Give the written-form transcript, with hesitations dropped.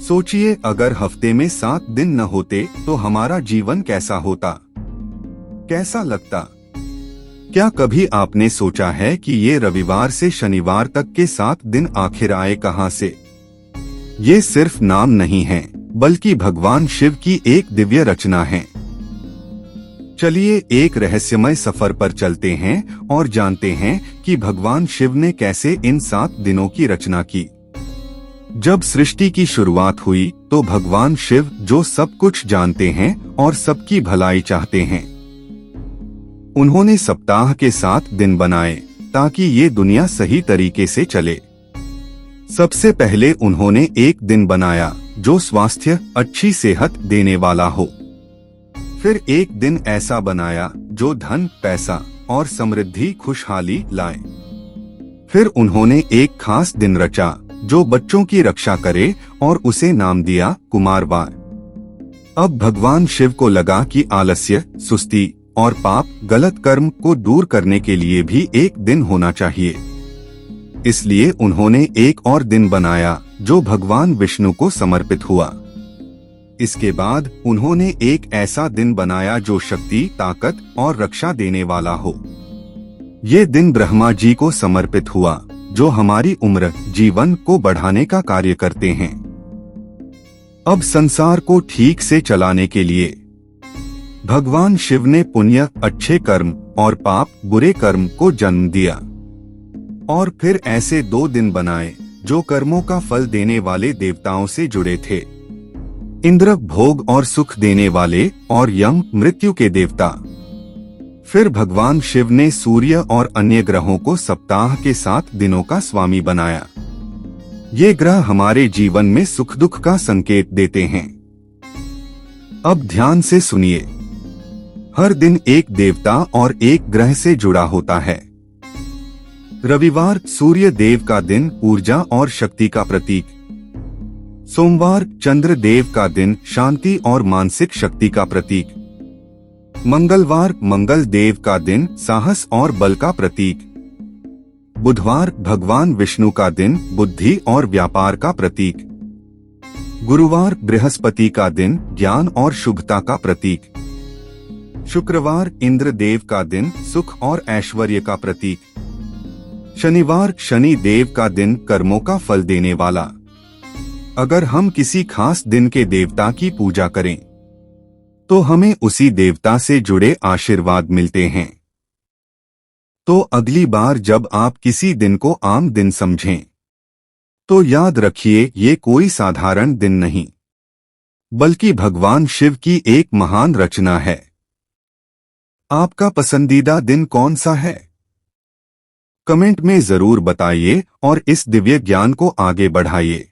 सोचिए, अगर हफ्ते में 7 दिन न होते तो हमारा जीवन कैसा होता, कैसा लगता। क्या कभी आपने सोचा है कि ये रविवार से शनिवार तक के 7 दिन आखिर आए कहां से? ये सिर्फ नाम नहीं है, बल्कि भगवान शिव की एक दिव्य रचना है। चलिए एक रहस्यमय सफर पर चलते हैं और जानते हैं कि भगवान शिव ने कैसे इन 7 दिनों की रचना की। जब सृष्टि की शुरुआत हुई तो भगवान शिव, जो सब कुछ जानते हैं और सबकी भलाई चाहते हैं, उन्होंने सप्ताह के 7 दिन बनाए ताकि ये दुनिया सही तरीके से चले। सबसे पहले उन्होंने एक दिन बनाया जो स्वास्थ्य, अच्छी सेहत देने वाला हो। फिर एक दिन ऐसा बनाया जो धन, पैसा और समृद्धि, खुशहाली लाए। फिर उन्होंने एक खास दिन रचा जो बच्चों की रक्षा करे और उसे नाम दिया कुमारवार। अब भगवान शिव को लगा कि आलस्य, सुस्ती और पाप, गलत कर्म को दूर करने के लिए भी एक दिन होना चाहिए। इसलिए उन्होंने एक और दिन बनाया जो भगवान विष्णु को समर्पित हुआ। इसके बाद उन्होंने एक ऐसा दिन बनाया जो शक्ति, ताकत और रक्षा देने वाला हो। ये दिन ब्रह्मा जी को समर्पित हुआ, जो हमारी उम्र, जीवन को बढ़ाने का कार्य करते हैं। अब संसार को ठीक से चलाने के लिए भगवान शिव ने पुण्य, अच्छे कर्म और पाप, बुरे कर्म को जन्म दिया। और फिर ऐसे 2 दिन बनाए जो कर्मों का फल देने वाले देवताओं से जुड़े थे। इंद्र भोग और सुख देने वाले और यम मृत्यु के देवता। फिर भगवान शिव ने सूर्य और अन्य ग्रहों को सप्ताह के 7 दिनों का स्वामी बनाया। ये ग्रह हमारे जीवन में सुख दुख का संकेत देते हैं। अब ध्यान से सुनिए, हर दिन एक देवता और एक ग्रह से जुड़ा होता है। रविवार सूर्य देव का दिन, ऊर्जा और शक्ति का प्रतीक। सोमवार चंद्र देव का दिन, शांति और मानसिक शक्ति का प्रतीक। मंगलवार मंगल देव का दिन, साहस और बल का प्रतीक। बुधवार भगवान विष्णु का दिन, बुद्धि और व्यापार का प्रतीक। गुरुवार बृहस्पति का दिन, ज्ञान और शुभता का प्रतीक। शुक्रवार इंद्र देव का दिन, सुख और ऐश्वर्य का प्रतीक। शनिवार शनि देव का दिन, कर्मों का फल देने वाला। अगर हम किसी खास दिन के देवता की पूजा करें तो हमें उसी देवता से जुड़े आशीर्वाद मिलते हैं। तो अगली बार जब आप किसी दिन को आम दिन समझें तो याद रखिए, ये कोई साधारण दिन नहीं, बल्कि भगवान शिव की एक महान रचना है। आपका पसंदीदा दिन कौन सा है? कमेंट में जरूर बताइए और इस दिव्य ज्ञान को आगे बढ़ाइए।